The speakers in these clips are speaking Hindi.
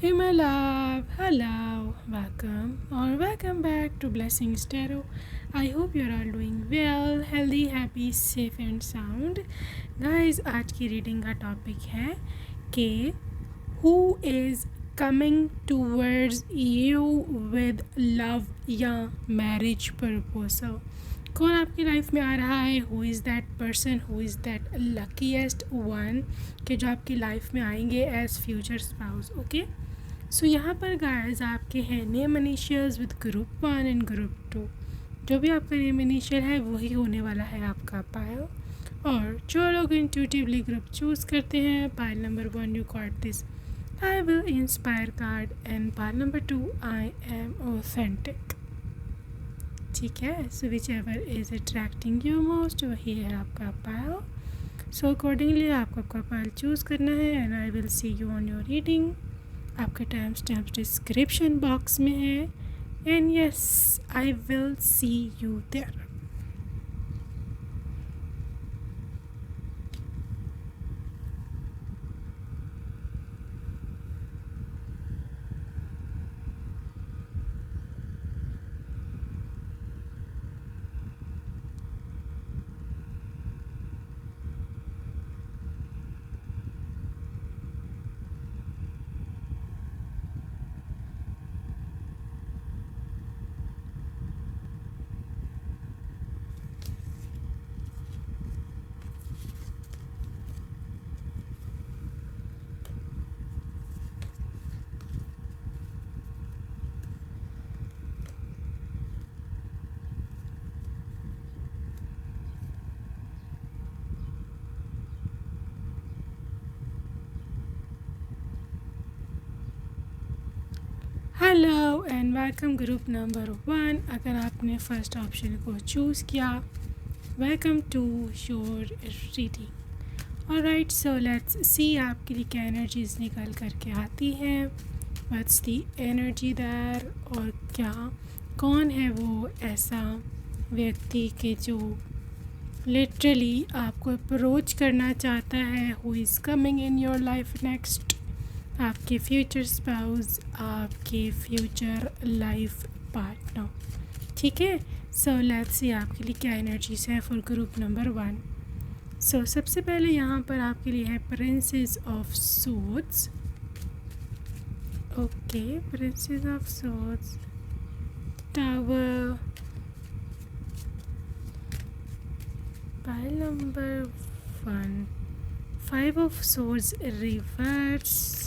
Hey my love, hello, welcome back to Blessings Tarot. I hope you're all doing well, healthy, happy, safe and sound. Guys, आज की रीडिंग का टॉपिक है कि who is coming towards you with love या marriage proposal. कौन आपकी लाइफ में आ रहा है, who is that person, who is that luckiest one कि जो आपकी लाइफ में आएंगे एज फ्यूचर स्पाउस. ओके, सो यहाँ पर गाइस आपके हैं name initials with group 1 and group 2. जो भी आपका नेम इनिशियल है वही होने वाला है आपका पायल. और जो लोग इंट्यूटिवली ग्रुप चूज़ करते हैं, Payal number 1 you got this I will inspire card and Payal number 2 I am authentic. ठीक है, so whichever is attracting you most वही है आपका पायल. सो अकॉर्डिंगली आपको आपका पायल चूज़ करना है and I will see you on your reading. आपका टाइम स्टैम्प डिस्क्रिप्शन बॉक्स में है and yes I will see you there. Hello and welcome group number 1. अगर आपने फर्स्ट ऑप्शन को चूज़ किया, welcome to your reading. Alright, so let's see आपके लिए क्या एनर्जीज निकल करके आती हैं. व्हाट्स दी एनर्जी देयर, और क्या कौन है वो ऐसा व्यक्ति के जो लिटरली आपको अप्रोच करना चाहता है, who is coming in your life next. आपके फ्यूचर स्पाउस, आपके फ्यूचर लाइफ पार्टनर. ठीक है, सो लेट्स सी आपके लिए क्या एनर्जीज है फॉर ग्रुप नंबर 1. सो सबसे पहले यहाँ पर आपके लिए है princess of swords. Okay, princess of swords, tower, pile number 1, 5 of swords reverse.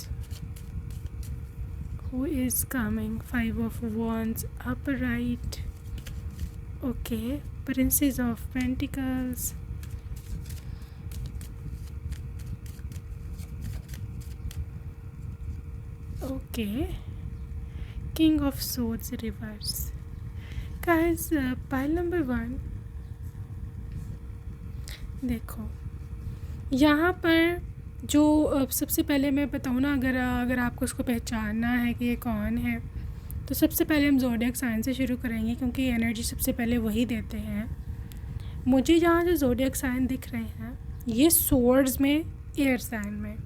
Who is coming? 5 of Wands upright. Okay, Princess of Pentacles. Okay, King of Swords reverse. Guys, pile number 1. देखो यहाँ पर जो सबसे पहले मैं बताऊँ ना, अगर आपको उसको पहचानना है कि ये कौन है, तो सबसे पहले हम ज़ोडिएक साइन से शुरू करेंगे क्योंकि एनर्जी सबसे पहले वही देते हैं. मुझे यहाँ जो ज़ोडिएक साइन दिख रहे हैं ये सोर्ड्स में एयर साइन में.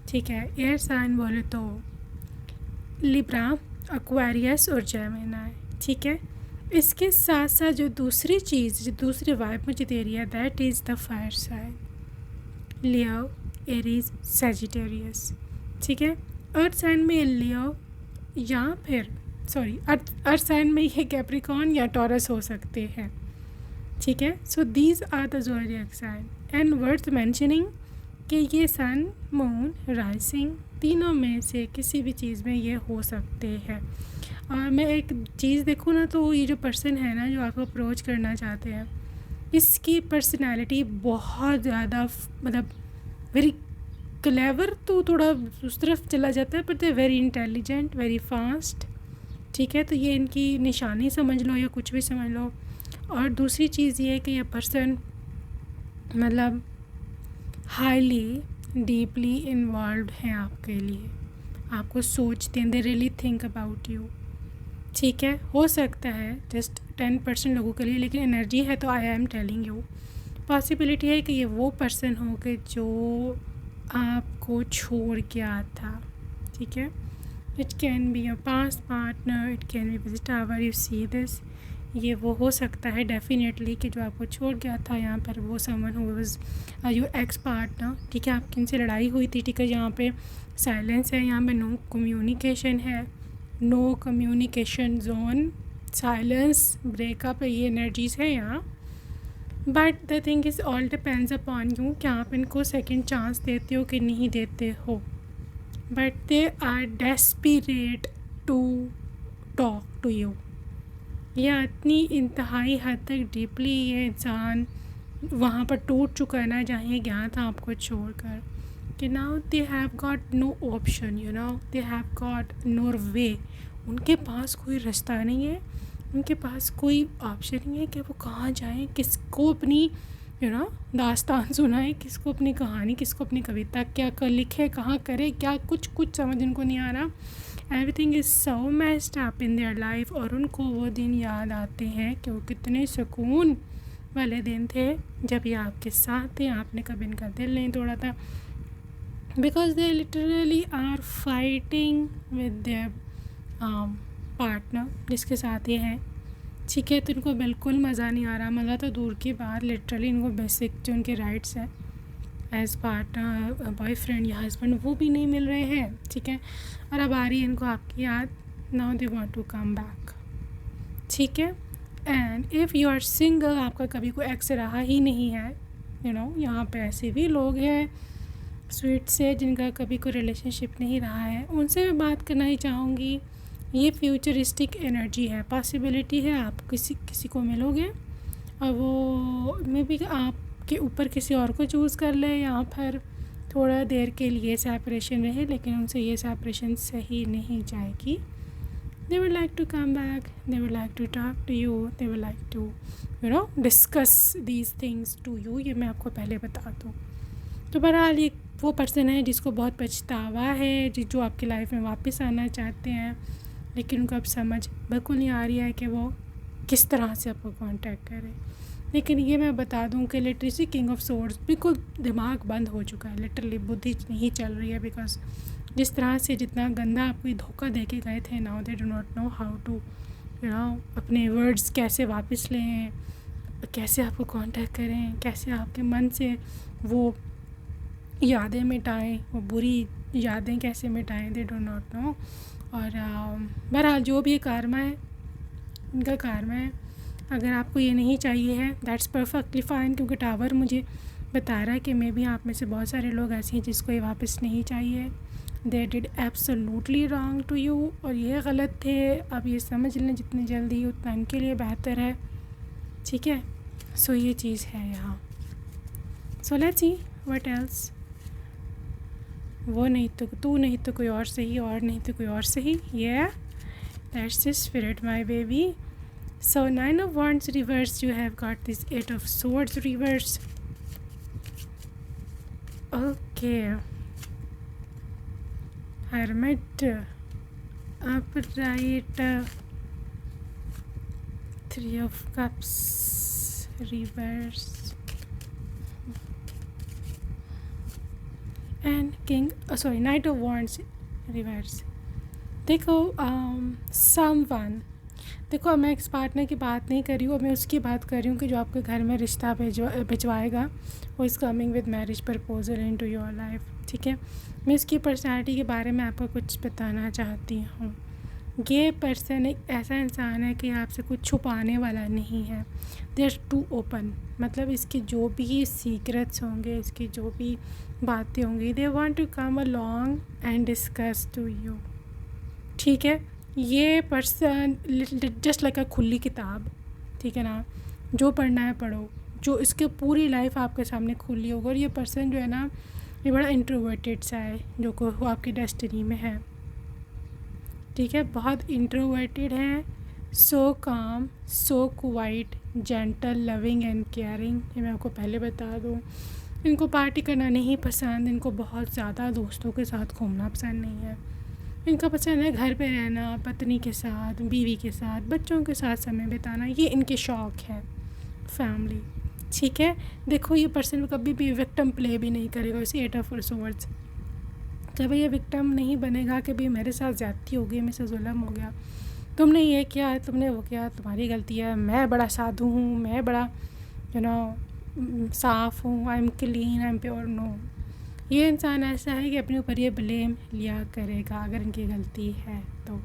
ठीक है, एयर साइन बोले तो लिब्रा, एक्वेरियस और जेमिनी. ठीक है, इसके साथ साथ जो दूसरी चीज़, जो दूसरी वाइब मुझे दे रही है, that is the fire sign, Leo, Aries, Sagittarius. ठीक है, अर्थ साइन में लियो या फिर अर्थ साइन में ये कैप्रिकॉर्न या टॉरस हो सकते हैं. ठीक है, so these are the zodiac sign and worth mentioning कि ये सन, मून, राइजिंग तीनों में से किसी भी चीज़ में ये हो सकते हैं. और मैं एक चीज़ देखूँ ना, तो ये जो पर्सन है ना जो आपको अप्रोच करना चाहते हैं, इसकी पर्सनैलिटी बहुत ज़्यादा मतलब वेरी क्लेवर, तो थोड़ा उस तरफ चला जाता है, पर they very intelligent, very fast. ठीक है, तो ये इनकी निशानी समझ लो या कुछ भी समझ लो. और दूसरी चीज़ ये है कि ये पर्सन मतलब हाईली डीपली इन्वॉल्व हैं आपके लिए, आपको सोचते हैं, they really think about you. ठीक है, हो सकता है जस्ट 10% लोगों के लिए, लेकिन एनर्जी है तो I am telling you possibility है कि ये वो पर्सन हो कि जो आपको छोड़ के आता. ठीक है, it can be your past partner, it can be with tower, you see this. ये वो हो सकता है डेफिनेटली कि जो आपको छोड़ गया था यहाँ पर, वो someone who was your ex partner, ठीक है। आपकी इनसे लड़ाई हुई थी, ठीक है। यहाँ पे साइलेंस है, यहाँ पे नो कम्युनिकेशन है, no communication zone, silence, breakup, ये एनर्जीज़ है यहाँ। But the thing is all depends upon you कि आप इनको सेकेंड चांस देते हो कि नहीं देते हो। But they are desperate to talk to you. यह इतनी इंतहाई हद तक डीपली ये इंसान वहाँ पर टूट चुका है ना जहाँ ये गया था आपको छोड़कर, कि now they have got no option, you know, they have got no way. उनके पास कोई रास्ता नहीं है, उनके पास कोई ऑप्शन नहीं है कि वो कहाँ जाएं, किसको अपनी दास्तान सुनाए, किसको अपनी कहानी, किसको अपनी कविता क्या कर लिखे, कहाँ करे क्या, कुछ समझ उनको नहीं आ रहा। Everything is so messed up in their life. और उनको वो दिन याद आते हैं कि वो कितने सुकून वाले दिन थे जब ये आपके साथ थे, आपने कभी इनका दिल नहीं तोड़ा था। Because they literally are fighting with their partner जिसके साथ ये हैं, ठीक है। तो इनको बिल्कुल मज़ा नहीं आ रहा, मज़ा तो दूर की बात, लिटरली इनको बेसिक जो उनके राइट्स हैं एज़ पार्टनर, बॉयफ्रेंड या हस्बैंड, वो भी नहीं मिल रहे हैं, ठीक है। और अब आ रही है इनको आपकी याद, now they want to come back, ठीक है। And if you are single, आपका कभी कोई एक्स रहा ही नहीं है, यहाँ पे ऐसे भी लोग हैं स्वीट से जिनका कभी कोई रिलेशनशिप नहीं रहा है, उनसे मैं बात करना ही चाहूँगी। ये फ्यूचरिस्टिक एनर्जी है, पॉसिबिलिटी है आप किसी को मिलोगे और वो मे बी आपके ऊपर किसी और को चूज़ कर ले, या फिर थोड़ा देर के लिए सेपरेशन रहे, लेकिन उनसे ये सेपरेशन सही नहीं जाएगी। They would like to come back, they would like to talk to you, they would like to discuss these things to you. ये मैं आपको पहले बता दूँ। तो बहरहाल ये वो पर्सन है जिसको बहुत पछतावा है, जो आपकी लाइफ में वापस आना चाहते हैं, लेकिन उनको अब समझ बिल्कुल नहीं आ रही है कि वो किस तरह से आपको कांटेक्ट करें। लेकिन ये मैं बता दूं कि लिटरेसी किंग ऑफ सोर्ड्स बिल्कुल दिमाग बंद हो चुका है, लिटरली बुद्धि नहीं चल रही है। बिकॉज जिस तरह से जितना गंदा आपको धोखा दे के गए थे, now they do not know how to अपने वर्ड्स कैसे वापस लें, कैसे आपको कांटेक्ट करें, कैसे आपके मन से वो यादें मिटाएं, वो बुरी यादें कैसे मिटाएं, दे डू नॉट नो। और बहरहाल जो भी कारमा है, इनका कारमा है। अगर आपको ये नहीं चाहिए है, दैट्स परफेक्टली फ़ाइन, क्योंकि टावर मुझे बता रहा है कि मे बी आप में से बहुत सारे लोग ऐसे हैं जिसको ये वापस नहीं चाहिए। They did absolutely wrong to you, और ये गलत थे। अब ये समझ लें जितनी जल्दी उतना इनके लिए बेहतर है, ठीक है। सो ये चीज़ है यहाँ। सो लेट्स सी व्हाट एल्स। वो नहीं तो तू, नहीं तो कोई और सही, और नहीं तो कोई और सही। Yeah, that's the spirit, my baby. So 9 of Wands reverse, you have got this 8 of Swords reverse. Okay. Hermit, upright, 3 of Cups reverse. And king, sorry, night of wands reverse. देखो समवन, देखो मैं एक्स पार्टनर की बात नहीं कर रही हूँ, मैं उसकी बात कर रही हूँ कि जो आपके घर में रिश्ता भिजवाएगा, वो is coming with marriage proposal in to your life, ठीक है। मैं इसकी पर्सनैलिटी के बारे में आपको कुछ बताना चाहती हूँ। ये पर्सन एक ऐसा इंसान है कि आपसे कुछ छुपाने वाला नहीं है। दे आर टू ओपन, मतलब इसके जो भी सीक्रेट्स होंगे, इसकी जो भी बातें होंगी, they want to come along and discuss to you, ठीक है। ये पर्सन जस्ट लाइक अ खुली किताब, ठीक है ना, जो पढ़ना है पढ़ो, जो इसके पूरी लाइफ आपके सामने खुली होगी। और ये पर्सन जो है ना, ये बड़ा इंट्रोवर्टेड सा है, जो को आपकी डेस्टिनी में है, ठीक है। बहुत इंट्रोवर्टेड है, so calm, so quiet, gentle, loving and caring. ये मैं आपको पहले बता दूँ। इनको पार्टी करना नहीं पसंद, इनको बहुत ज़्यादा दोस्तों के साथ घूमना पसंद नहीं है। इनका पसंद है घर पे रहना, पत्नी के साथ, बीवी के साथ, बच्चों के साथ समय बिताना, ये इनके शौक़ है, फैमिली, ठीक है। देखो ये पर्सन कभी भी विक्टिम प्ले भी नहीं करेगा, इसे 8 ऑफ सोर्ड्स, कभी ये विक्टिम नहीं बनेगा कि भाई मेरे साथ ज़्यादती हो गई, मेरे से जुल्म हो गया, तुमने ये किया, तुमने वो किया, तुम्हारी गलती है, मैं बड़ा साधु हूँ, मैं बड़ा साफ़ हूँ, I am clean, I am pure. No, ये इंसान ऐसा है कि अपने ऊपर ये ब्लेम लिया करेगा अगर इनकी गलती है तो,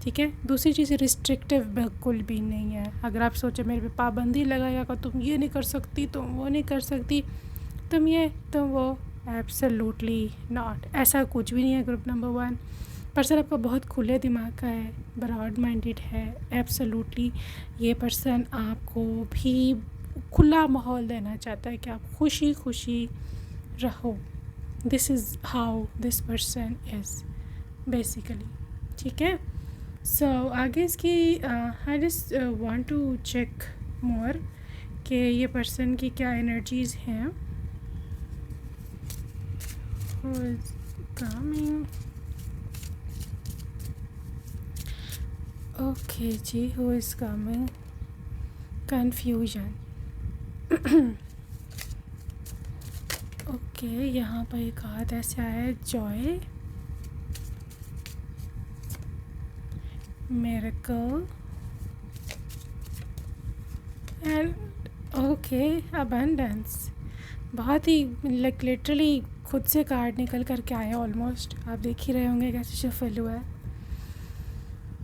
ठीक है। दूसरी चीज़, रिस्ट्रिक्टिव बिल्कुल भी नहीं है। अगर आप सोचो मेरे पे पाबंदी लगाएगा कि तुम ये नहीं कर सकती, तुम वो नहीं कर सकती, तुम वो, एब्सोल्युटली नॉट। ऐसा कुछ भी नहीं है। ग्रुप नंबर 1, पर्सन आपका बहुत खुले दिमाग का है, ब्रॉड माइंडेड है, एब्सोल्युटली। ये पर्सन आपको भी खुला माहौल देना चाहता है कि आप खुशी खुशी रहो। This is how this person is basically, ठीक है। सो आगे इसकी I just want to check more कि ये पर्सन की क्या एनर्जीज़ हैं। Who is coming, okay ji, who is coming, confusion. Okay, यहाँ पर एक हाथ ऐसे आया है, joy, miracle and okay abundance. बहुत ही लाइक लिटरली खुद से कार्ड निकल कर के आया ऑलमोस्ट। आप देख ही रहे होंगे कैसे शफल हुआ है।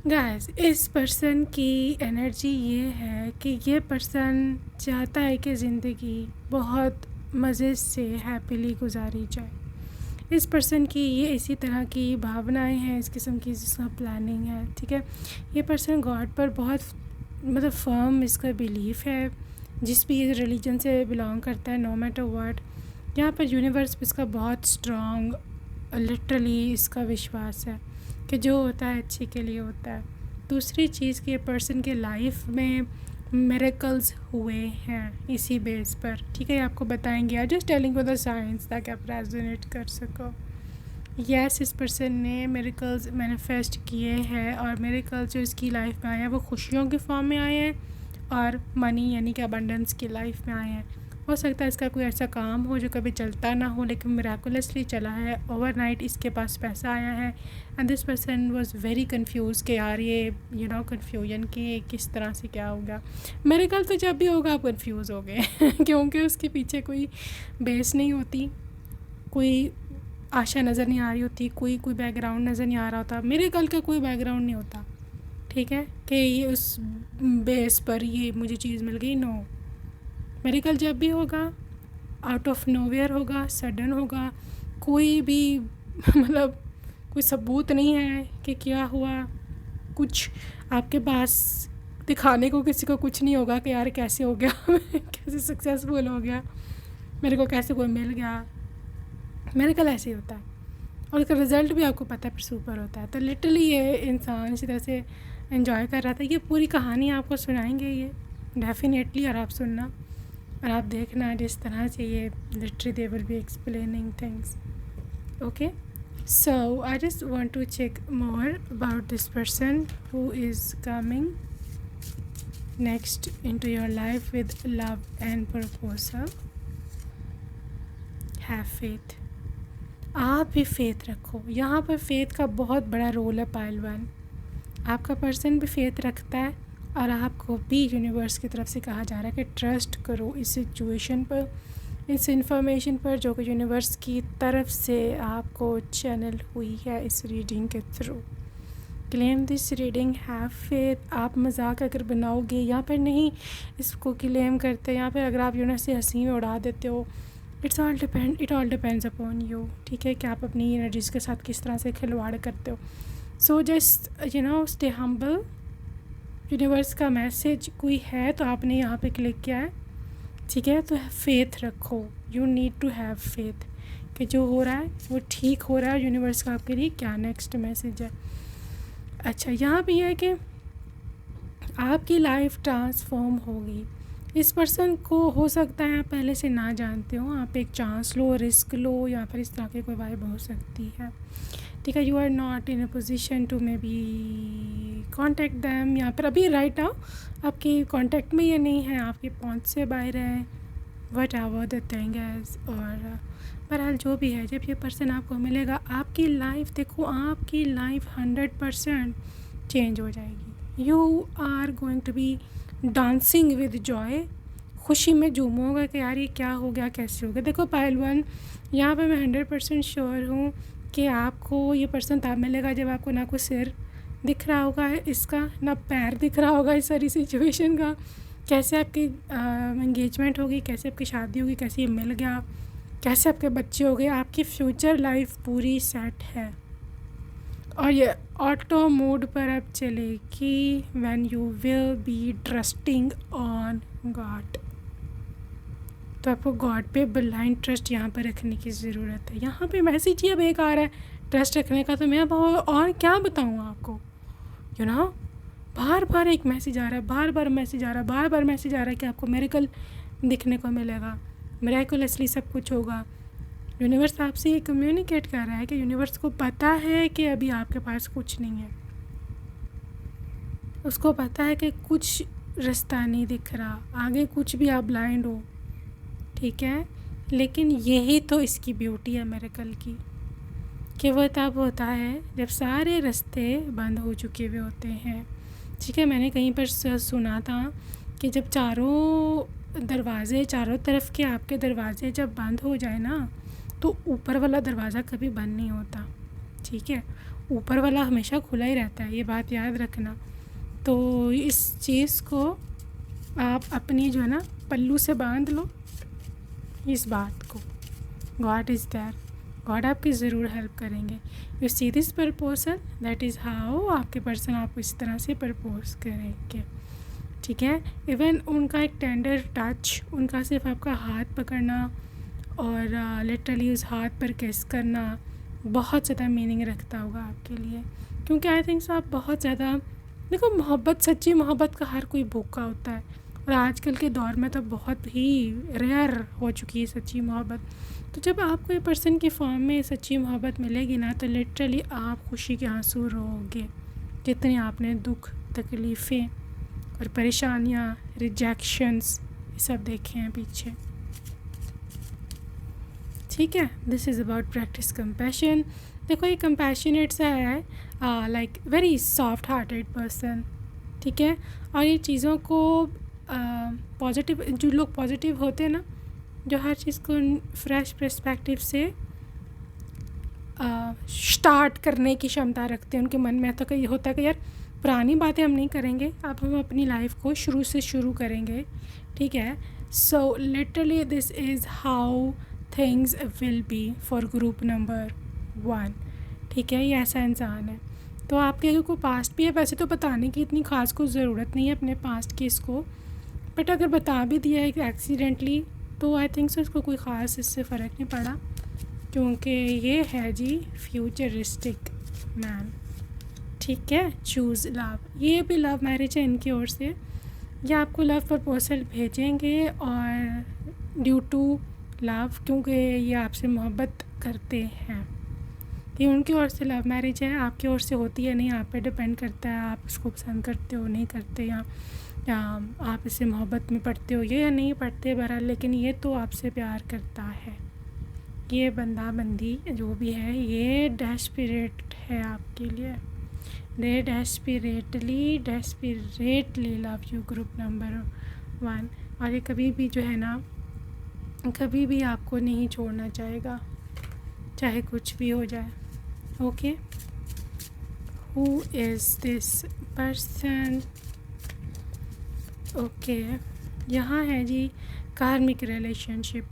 गाइस, इस पर्सन की एनर्जी ये है कि ये पर्सन चाहता है कि ज़िंदगी बहुत मज़े से हैप्पीली गुजारी जाए। इस पर्सन की ये इसी तरह की भावनाएं हैं, इस किस्म की जिसका प्लानिंग है, ठीक है। ये पर्सन गॉड पर बहुत मतलब फर्म इसका बिलीफ है, जिस भी रिलीजन से बिलोंग करता है, नो मैटर व्हाट। यहाँ पर यूनिवर्स पे इसका बहुत स्ट्रॉन्ग लिटरली इसका विश्वास है कि जो होता है अच्छे के लिए होता है। दूसरी चीज़ कि ये पर्सन के लाइफ में मिरेकल्स हुए हैं इसी बेस पर, ठीक है। आपको बताएंगे, I just telling you the science ताकि आप रेजोनेट कर सको। यस, इस पर्सन ने मिरेकल्स मैनिफेस्ट किए हैं और मिरेकल्स जो इसकी लाइफ में आए हैं वो खुशियों के फॉर्म में आए हैं और मनी यानी कि अबंडेंस की लाइफ में आए हैं। हो सकता है इसका कोई ऐसा काम हो जो कभी चलता ना हो लेकिन मिराकुलसली चला है, ओवरनाइट इसके पास पैसा आया है। And this person was very confuse कि यार ये कन्फ्यूजन कि किस तरह से क्या होगा। मेरे ख्याल तो जब भी होगा आप कंफ्यूज हो गए क्योंकि उसके पीछे कोई बेस नहीं होती, कोई आशा नज़र नहीं आ रही होती, कोई बैकग्राउंड नज़र नहीं आ रहा होता। मेरे ख्याल का कोई बैकग्राउंड नहीं होता, ठीक है, कि ये उस बेस पर ये मुझे चीज़ मिल गई। नो, मेरेकल जब भी होगा आउट ऑफ नोवेयर होगा, सडन होगा, कोई भी मतलब कोई सबूत नहीं है कि क्या हुआ, कुछ आपके पास दिखाने को किसी को कुछ नहीं होगा कि यार कैसे हो गया कैसे सक्सेसफुल हो गया, मेरे को कैसे कोई मिल गया। मेरेकल ऐसे ही होता है और उसका रिज़ल्ट भी आपको पता है फिर सुपर होता है। तो लिटरली ये इंसान इसी तरह से एंजॉय कर रहा था। ये पूरी कहानी आपको सुनाएंगे ये डेफिनेटली, और आप सुनना और आप देखना जिस तरह से ये literally they will be explaining things. Okay, so I just want to check more about this person who is coming next into your life with love and proposal. Have faith, आप भी फेथ रखो। यहाँ पर फेथ का बहुत बड़ा रोल है पाइल 1। आपका पर्सन भी फेथ रखता है और आपको भी यूनिवर्स की तरफ से कहा जा रहा है कि ट्रस्ट करो इस सिचुएशन पर, इस इंफॉर्मेशन पर जो कि यूनिवर्स की तरफ से आपको चैनल हुई है इस रीडिंग के through. Claim this reading, have faith. आप मजाक अगर बनाओगे यहाँ पर नहीं इसको क्लेम करते, यहाँ पर अगर आप यूनिवर्स से हंसी में उड़ा देते हो, it all depends upon you, ठीक है, कि आप अपनी एनर्जीज़ के साथ किस तरह से खिलवाड़ करते हो। So just stay humble. Universe का मैसेज कोई है तो आपने यहाँ पे क्लिक किया है, ठीक है, तो फेथ रखो। You need to have faith कि जो हो रहा है वो ठीक हो रहा है। यूनिवर्स का आपके लिए क्या नेक्स्ट मैसेज है। अच्छा, यहाँ भी है कि आपकी लाइफ ट्रांसफॉर्म होगी। इस पर्सन को हो सकता है आप पहले से ना जानते हो, आप एक चांस लो, रिस्क लो, यहाँ पर इस तरह की कोई वाइब हो सकती है, ठीक है। You are not in a position to maybe contact them. यहाँ पर अभी राइट नाउ आपके कॉन्टेक्ट में ये नहीं है, आपकी पहुँच से बाहर है, what ever the thing is. और बहरहाल जो भी है, जब ये पर्सन आपको मिलेगा, आपकी लाइफ देखो, आपकी लाइफ 100% चेंज हो जाएगी। You are going to be dancing with joy, खुशी में झूमोगे कि यार ये क्या हो गया, कैसे हो गया। देखो पायल 1, यहाँ पे मैं 100% श्योर हूँ कि आपको ये पर्सन तब मिलेगा जब आपको ना कोई सिर दिख रहा होगा इसका, ना पैर दिख रहा होगा इस सारी सिचुएशन का, कैसे आपकी एंगेजमेंट होगी, कैसे आपकी शादी होगी, कैसे ये मिल गया, कैसे आपके बच्चे हो गए, आपकी फ्यूचर लाइफ पूरी सेट है। और ये ऑटो मोड पर अब चलेगी when you will be trusting on God. तो आपको गॉड पे ब्लाइंड ट्रस्ट यहाँ पर रखने की ज़रूरत है। यहाँ पे मैसेज ही अब एक आ रहा है ट्रस्ट रखने का, तो मैं अब और क्या बताऊँ आपको, यू नो, बार बार एक मैसेज आ रहा है, बार बार मैसेज आ रहा है, बार बार मैसेज आ रहा है कि आपको मिरेकल दिखने को मिलेगा, मिरेकुलसली सब कुछ होगा। यूनिवर्स आपसे ये कम्युनिकेट कर रहा है कि यूनिवर्स को पता है कि अभी आपके पास कुछ नहीं है, उसको पता है कि कुछ रास्ता नहीं दिख रहा, आगे कुछ भी आप ब्लाइंड हो, ठीक है। लेकिन यही तो इसकी ब्यूटी है मिरेकल की, कि वो तब होता है जब सारे रास्ते बंद हो चुके हुए होते हैं, ठीक है। मैंने कहीं पर सुना था कि जब चारों दरवाज़े, चारों तरफ के आपके दरवाज़े जब बंद हो जाए ना, तो ऊपर वाला दरवाज़ा कभी बंद नहीं होता, ठीक है। ऊपर वाला हमेशा खुला ही रहता है, ये बात याद रखना। तो इस चीज़ को आप अपनी जो है ना पल्लू से बांध लो इस बात को, गॉड इज़ देयर, गॉड आपकी ज़रूर हेल्प करेंगे। You see this proposal, that is how आपके पर्सन आपको इस तरह से प्रपोज करेंगे, ठीक है। इवन उनका एक टेंडर टच, उनका सिर्फ आपका हाथ पकड़ना और लिटरली उस हाथ पर किस करना बहुत ज़्यादा मीनिंग रखता होगा आपके लिए, क्योंकि आई थिंक सो आप बहुत ज़्यादा, देखो मोहब्बत, सच्ची मोहब्बत का हर कोई भूखा होता है, और आजकल के दौर में तो बहुत ही रेयर हो चुकी है सच्ची मोहब्बत। तो जब आपको ये पर्सन की फॉर्म में सच्ची मोहब्बत मिलेगी ना, तो लिटरली आप खुशी के आंसू रोओगे, जितने आपने दुख, तकलीफ़ें और परेशानियाँ, रिजेक्शंस, ये सब देखे हैं पीछे, ठीक है। This is about practice compassion. देखो ये कंपैशनेट सा है, like very soft hearted person, ठीक है। और ये चीज़ों को पॉजिटिव, जो लोग पॉजिटिव होते हैं ना, जो हर चीज़ को फ्रेश पर्सपेक्टिव से स्टार्ट करने की क्षमता रखते हैं, उनके मन में तो ये होता है कि यार पुरानी बातें हम नहीं करेंगे, अब हम अपनी लाइफ को शुरू से शुरू करेंगे, ठीक है। So literally this is how things will be for group number 1, ठीक है। ये ऐसा इंसान है। तो आपके अगर कोई पास्ट भी है, वैसे तो बताने की इतनी ख़ास कोई ज़रूरत नहीं है अपने पास्ट की इसको, बट अगर बता भी दिया है एक्सीडेंटली, तो आई थिंक सो इसको कोई ख़ास इससे फ़र्क नहीं पड़ा, क्योंकि ये है जी फ्यूचरिस्टिक मैन, ठीक है। चूज़ लव, ये भी लव मैरिज है इनकी ओर से, ये आपको लव प्रपोजल भेजेंगे और ड्यू टू लव, क्योंकि ये आपसे मोहब्बत करते हैं। ये उनकी ओर से लव मैरिज है, आपकी ओर से होती है नहीं, आप पे डिपेंड करता है आप इसको पसंद करते हो नहीं करते, या आप इससे मोहब्बत में पड़ते हो या नहीं पड़ते, बहरहाल। लेकिन ये तो आपसे प्यार करता है, ये बंदा बंदी जो भी है, ये डेस्परेट है आपके लिए, they desperately love you group number 1। और ये कभी भी जो है ना, कभी भी आपको नहीं छोड़ना चाहेगा, चाहे कुछ भी हो जाए, okay. Who is this person, okay. यहाँ है जी कार्मिक रिलेशनशिप,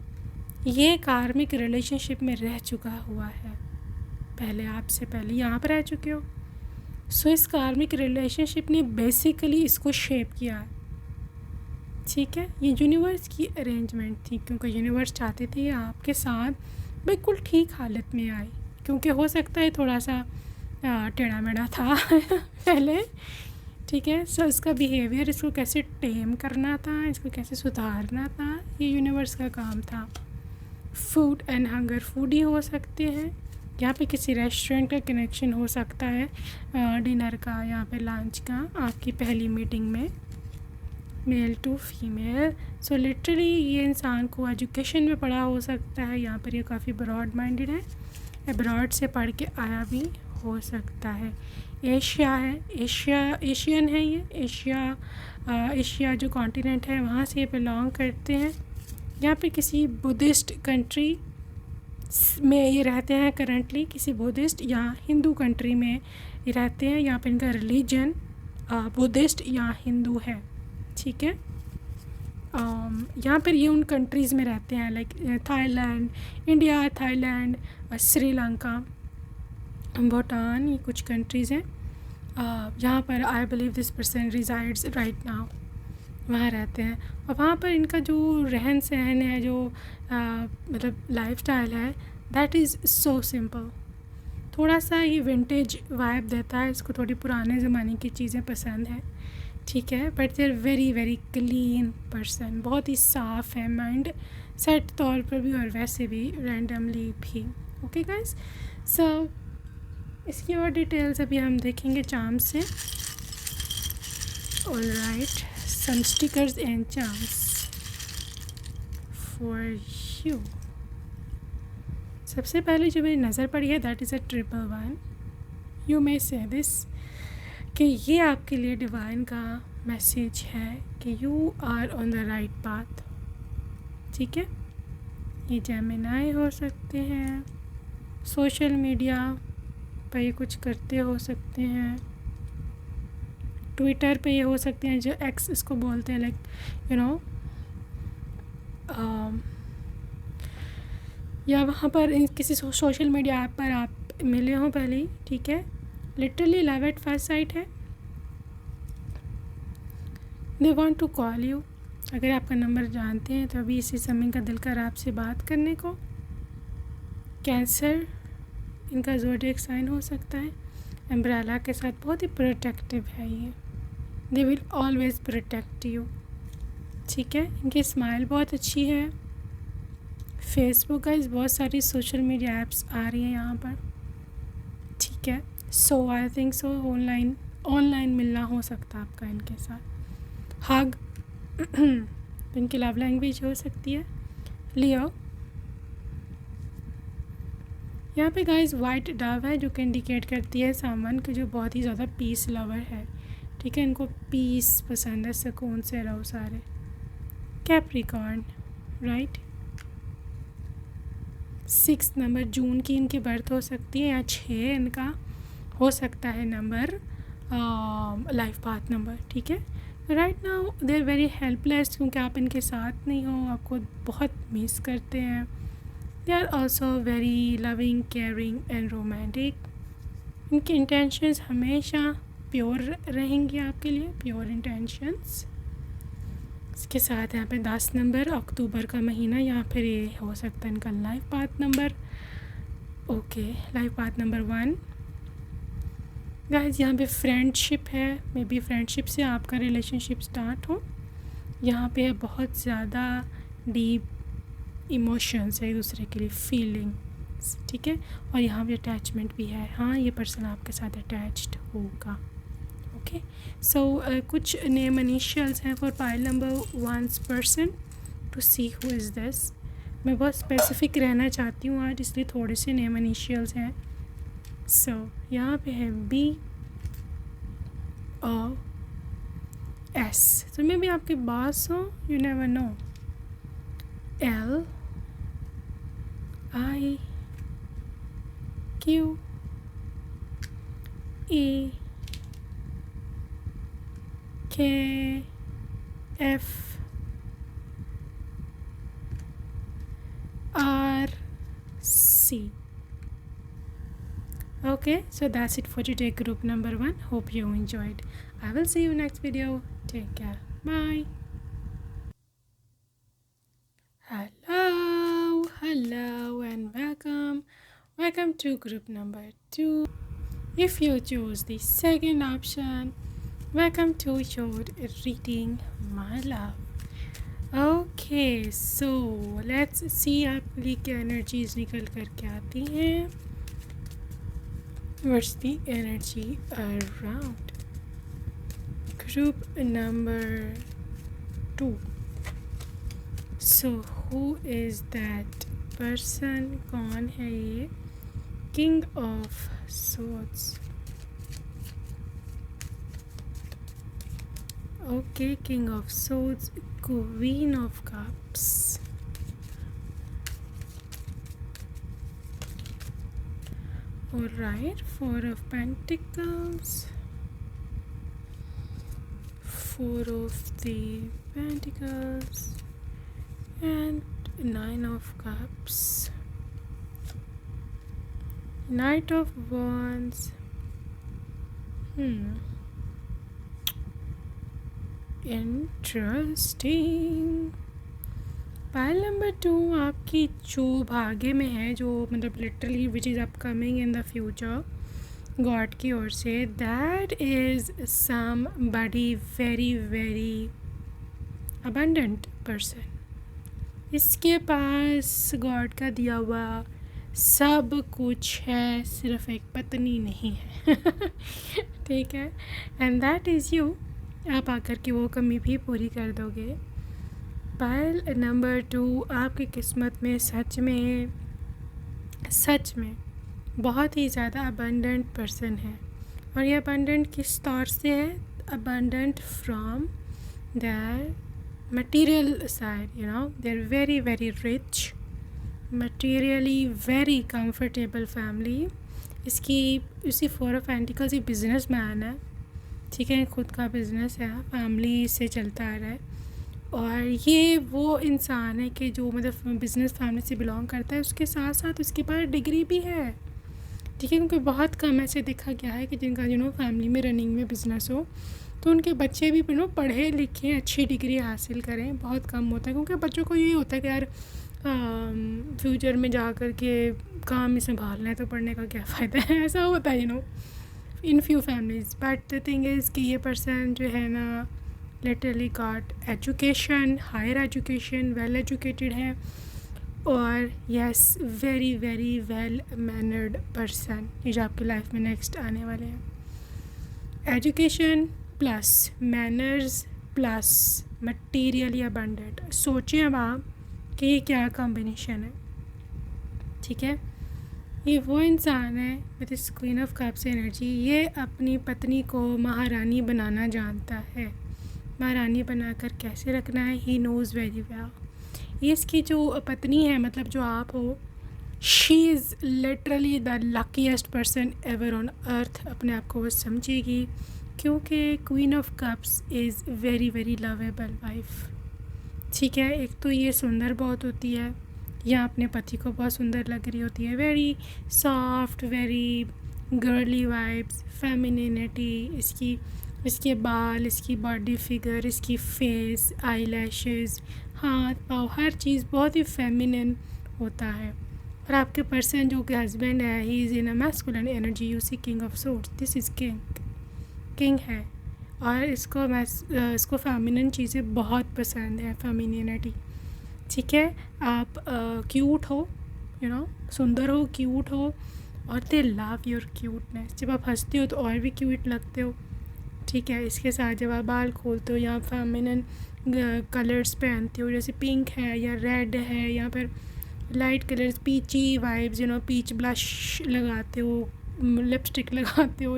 ये कार्मिक रिलेशनशिप में रह चुका हुआ है पहले, आपसे पहले यहाँ पर रह चुके हो। सो इस कार्मिक रिलेशनशिप ने बेसिकली इसको शेप किया है, ठीक है। ये यूनिवर्स की अरेंजमेंट थी, क्योंकि यूनिवर्स चाहते थे आपके साथ बिल्कुल ठीक हालत में आए, क्योंकि हो सकता है थोड़ा सा टेढ़ा मेढ़ा था पहले, ठीक है। सो इसका बिहेवियर, इसको कैसे टेम करना था, इसको कैसे सुधारना था, ये यूनिवर्स का काम था। फूड एंड हंगर, फूड ही हो सकते हैं, यहाँ पे किसी रेस्टोरेंट का कनेक्शन हो सकता है, डिनर का, यहाँ पे लंच का, आपकी पहली मीटिंग में, male to female. So literally ये इंसान को एजुकेशन में पढ़ा हो सकता है, यहाँ पर ये काफ़ी ब्रॉड माइंडेड है, अब्रॉड से पढ़ के आया भी हो सकता है। एशिया है, एशियन है ये, एशिया जो कॉन्टिनेंट है वहाँ से ये बिलोंग करते हैं। यहाँ पे किसी बुद्धिस्ट कंट्री में ये रहते हैं करंटली, किसी बुद्धिस्ट या हिंदू कंट्री में ये रहते हैं। यहाँ पे इनका रिलीजन बुद्धिस्ट या हिंदू है, ठीक है। यहाँ पर ये उन कंट्रीज़ में रहते हैं like Thailand, India, Thailand, Sri Lanka, Bhutan, ये कुछ कंट्रीज़ हैं जहाँ पर I believe this person resides right now, वहाँ रहते हैं। और वहाँ पर इनका जो रहन सहन है, जो मतलब लाइफस्टाइल है, दैट इज़ सो सिंपल। थोड़ा सा ये विंटेज वाइब देता है, इसको थोड़ी पुराने ज़माने की चीज़ें पसंद है, ठीक है। But they are very very clean person, बहुत ही साफ़ है माइंड सेट तौर पर भी और वैसे भी रैंडमली भी। ओके गाइस, सो इसकी और डिटेल्स अभी हम देखेंगे चार्म से। Alright, some stickers and charms for you। सबसे पहले जो मेरी नज़र पड़ी है that is a 111। You may से दिस कि ये आपके लिए डिवाइन का मैसेज है कि you are on the right path, ठीक है। ये जेमिनाई हो सकते हैं, सोशल मीडिया पर ये कुछ करते हो सकते हैं, ट्विटर पे ये हो सकते हैं, जो एक्स इसको बोलते हैं, लाइक यू नो, या वहाँ पर किसी सोशल मीडिया ऐप पर आप मिले हों पहले ही, ठीक है। Literally love at first sight है। They want to call you, अगर आपका नंबर जानते हैं तो अभी इसी समय का दिल कर आपसे बात करने को। कैंसर इनका ज़ोडिएक साइन हो सकता है, अम्ब्रेला के साथ बहुत ही प्रोटेक्टिव है ये, they will always protect you, ठीक है। इनकी स्माइल बहुत अच्छी है। फेसबुक का बहुत सारी सोशल मीडिया ऐप्स आ रही हैं यहाँ पर, ठीक है। सो आई थिंक सो ऑनलाइन मिलना हो सकता है आपका इनके साथ। हग तो इनकी लव लैंग्वेज हो सकती है। लियो, यहाँ पे गाइस वाइट डव है जो कि इंडिकेट करती है सामान के जो बहुत ही ज़्यादा पीस लवर है, ठीक है। इनको पीस पसंद है, सुकून से रहो सारे। कैप्रिकॉर्न, राइट, 6 नंबर जून की इनकी बर्थ हो सकती है, या 6 इनका हो सकता है नंबर, लाइफ पाथ नंबर, ठीक है। Right now they are very helpless, क्योंकि आप इनके साथ नहीं हो, आपको बहुत मिस करते हैं। They are also very loving, caring and romantic. इनकी इंटेंशंस हमेशा प्योर रहेंगी आपके लिए, प्योर इंटेंशंस। इसके साथ यहाँ पे 10 नंबर, अक्टूबर का महीना, यहाँ पर ये हो सकता है इनका life path number. Okay, life path number 1 guys. यहाँ पे फ्रेंडशिप है, मे बी फ्रेंडशिप से आपका रिलेशनशिप स्टार्ट हो। यहाँ पे बहुत ज़्यादा डीप इमोशंस है एक दूसरे के लिए, फीलिंग्स, ठीक है। और यहाँ पे अटैचमेंट भी है, हाँ ये पर्सन आपके साथ अटैच्ड होगा। ओके, सो कुछ नेम इनिशियल्स हैं for pile number 1 person to see who is this. मैं बहुत स्पेसिफिक रहना चाहती हूँ आज, इसलिए थोड़े से नेम इनिशियल्स हैं। सो यहाँ पे है B और S, तो मे भी आपके बॉस हो, you never know. L I Q E K F R C। Okay, so that's it for today, group number 1. Hope you enjoyed. I will see you next video. Take care. Bye. Hello and welcome to group number 2. If you choose the second option, welcome to your reading, my love. Okay, so let's see आपकी क्या energies निकल कर के आती हैं. What's the energy around group number 2. So who is that person? कौन है ये? King of Swords. Okay, King of Swords, Queen of Cups. Alright, Four of Pentacles, Four of the Pentacles, and Nine of Cups, Knight of Wands. Interesting. Pile number 2 आपकी जो भाग्य में है, जो मतलब literally which is upcoming in the future God की ओर से, that is somebody very very abundant person. इसके पास गॉड का दिया हुआ सब कुछ है, सिर्फ एक पत्नी नहीं है. ठीक है. And that is you. आप आकर के वो कमी भी पूरी कर दोगे. पाइल नंबर 2 आपकी किस्मत में सच में बहुत ही ज़्यादा अबंडेंट पर्सन है. और ये अबंडेंट किस तौर से है? Abundant from their material side. You know, they are very very rich, materially very comfortable family. इसी फोर ऑफ पेंटिकल्स ये बिजनेस मैन है. ठीक है, खुद का बिजनेस है, फैमिली से चलता आ रहा है. और ये वो इंसान है कि जो मतलब बिज़नेस फैमिली से बिलोंग करता है, उसके साथ साथ उसके पास डिग्री भी है. ठीक है, क्योंकि बहुत कम ऐसे देखा गया है कि जिनका फैमिली में रनिंग में बिज़नेस हो तो उनके बच्चे भी पढ़े लिखे अच्छी डिग्री हासिल करें. बहुत कम होता है, क्योंकि बच्चों को यही होता है कि यार फ्यूचर में जा कर के काम ही संभालना है तो पढ़ने का क्या फ़ायदा है. ऐसा होता है in few families. But the thing is कि ये पर्सन जो है ना literally got education, higher education, well educated है. और yes, very very well mannered person ये जो आपकी लाइफ में नेक्स्ट आने वाले हैं. Education plus manners plus materially abundant. सोचिए अब आप कि ये क्या कॉम्बिनेशन है. ठीक है, ये वो इंसान है विद इस क्वीन ऑफ कप्स एनर्जी. ये अपनी पत्नी को महारानी बनाना जानता है. महारानी बनाकर कैसे रखना है, ही नोज़ वेरी वेल. ये इसकी जो पत्नी है, मतलब जो आप हो, she is literally the luckiest person ever on earth. अपने आप को वो समझेगी, क्योंकि queen of cups is very very lovable wife. ठीक है, एक तो ये सुंदर बहुत होती है, या अपने पति को बहुत सुंदर लग रही होती है. Very soft, very girly vibes, femininity. इसके बाल, इसकी बॉडी फिगर, इसकी फेस, आई लैशेज़, हाथ पाँव, हर चीज़ बहुत ही फेमिनिन होता है. और आपके पर्सन जो कि हस्बैंड है, he is in a masculine energy. You see king of swords, this is king है. और इसको फेमिनिन चीज़ें बहुत पसंद है, फेमिनिनिटी. ठीक है, आप क्यूट हो, सुंदर हो, क्यूट हो, और दे लव योर क्यूटनेस. जब आप हंसते हो तो और भी क्यूट लगते हो. ठीक है, इसके साथ जब आप बाल खोलते हो या फेमिनिन कलर्स पहनते हो, जैसे पिंक है या रेड है या फिर light colours, peachy vibes, peach blush लगाते हो, लिपस्टिक लगाते हो,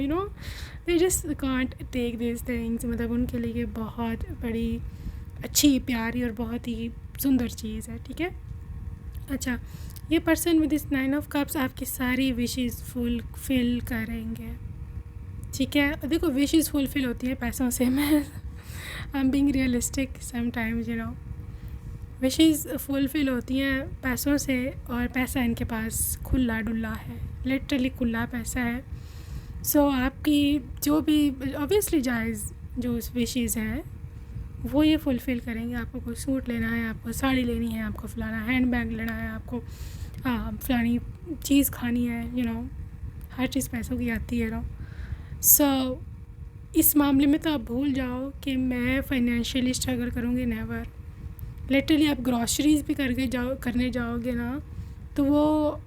they just can't take this things. मतलब उनके लिए बहुत बड़ी अच्छी, प्यारी और बहुत ही सुंदर चीज़ है. ठीक है. अच्छा, ये person with this 9 of cups आपकी सारी विशेज़ फुलफिल करेंगे. ठीक है, देखो विशेज़ फुलफिल होती है पैसों से. मैं I am being realistic sometimes, wishes fulfil होती हैं पैसों से. और पैसा इनके पास खुला डुल्ला है, लिटरली खुला पैसा है. सो आपकी जो भी ऑब्वियसली जायज़ जो विशेज़ हैं वो ये फुलफ़िल करेंगे. आपको कोई सूट लेना है, आपको साड़ी लेनी है, आपको फ़लाना हैंड बैग लेना है, आपको फ़लानी चीज़ खानी है, हर चीज़ पैसों की आती है. सो इस मामले में तो आप भूल जाओ कि मैं फाइनेंशियली स्ट्रगल करूँगी, नेवर. लिटरली आप ग्रॉसरीज़ भी करने जाओगे ना, तो वो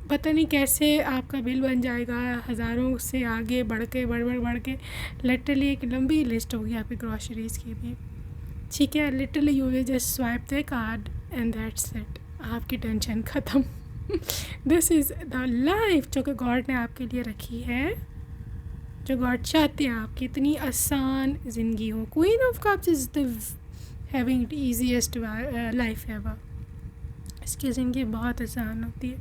पता नहीं कैसे आपका बिल बन जाएगा हज़ारों से आगे बढ़ के लिटरली एक लंबी लिस्ट होगी आपकी ग्रॉसरीज़ की भी. ठीक है, literally you will just swipe the card and that's it, आपकी टेंशन ख़त्म। दिस इज़ द लाइफ जो कि गॉड ने आपके लिए रखी है, जो गॉड चाहते हैं आपकी इतनी आसान ज़िंदगी हो। Queen of cups is the having easiest life ever. इसकी ज़िंदगी बहुत आसान होती है,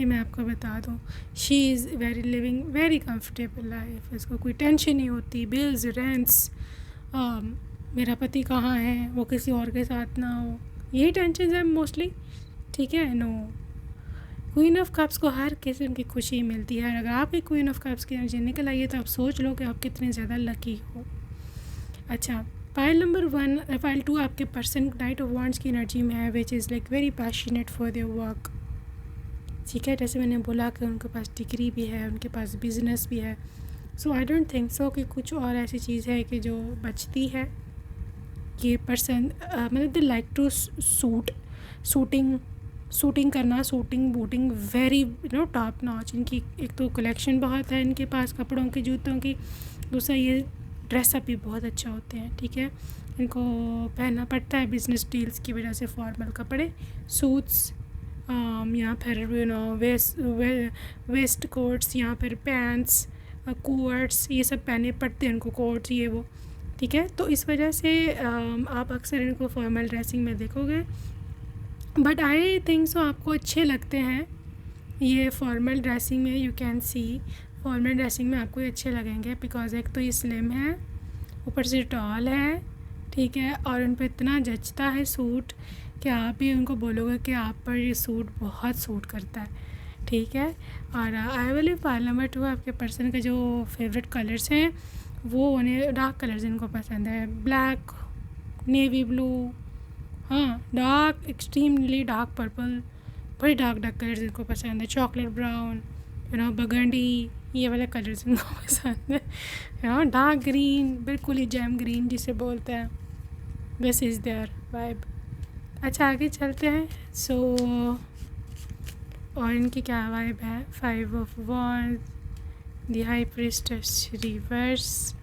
ये मैं आपको बता दूँ। She is very living very comfortable life, इसको कोई टेंशन नहीं होती, बिल्स रेंट्स, मेरा पति कहाँ है, वो किसी और के साथ ना हो, यही टेंशन है मोस्टली। ठीक है, नो, क्वीन ऑफ कप्स को हर किस्म की खुशी मिलती है। अगर आपकी क्वीन ऑफ कप्स की एनर्जी निकल आई है तो आप सोच लो कि आप कितने ज़्यादा लकी हो। अच्छा, फाइल नंबर 1, फाइल 2 आपके पर्सन नाइट ऑफ वांड्स की एनर्जी में है, which is like very passionate for their work. ठीक है, जैसे मैंने बोला कि उनके पास डिग्री भी है, उनके पास बिजनेस भी है। सो आई डोंट थिंक सो कि कुछ और ऐसी चीज़ है कि जो बचती है। ये पर्सन मतलब दे लाइक टू शूटिंग करना, shooting booting very top notch. इनकी एक तो कलेक्शन बहुत है इनके पास कपड़ों की, जूतों की, दूसरा ये ड्रेसअप भी बहुत अच्छा होते हैं। ठीक है, इनको पहनना पड़ता है बिजनेस डील्स की वजह से फॉर्मल कपड़े, सूट्स या फिर वेस्ट कोट्स या फिर पैंट्स, कोट्स, ये सब पहने पड़ते हैं इनको, कोट्स ये वो। ठीक है, तो इस वजह से आप अक्सर इनको फॉर्मल ड्रेसिंग में देखोगे। बट आई थिंक सो आपको अच्छे लगते हैं ये फॉर्मल ड्रेसिंग में। You can see formal dressing में आपको ये अच्छे लगेंगे, बिकॉज एक तो ये स्लिम है, ऊपर से टॉल है। ठीक है, और उन पर इतना जचता है सूट कि आप भी उनको बोलोगे कि आप पर ये सूट बहुत सूट करता है। ठीक है, और आई विल फाइल नंबर 2 आपके पर्सन के जो फेवरेट कलर्स हैं वो उन्हें डार्क कलर्स इनको पसंद है, ब्लैक, नेवी ब्लू, हाँ डार्क, एक्सट्रीमली डार्क पर्पल, बड़े डार्क कलर्स इनको पसंद है, चॉकलेट ब्राउन, बर्गंडी, ये वाले कलर्स इनको पसंद है, डार्क ग्रीन, बिल्कुल ही जैम ग्रीन जिसे बोलते हैं। This is their vibe. अच्छा, आगे चलते हैं। सो और इनकी क्या वाइब है? 5 of wands, the high priestess reverse,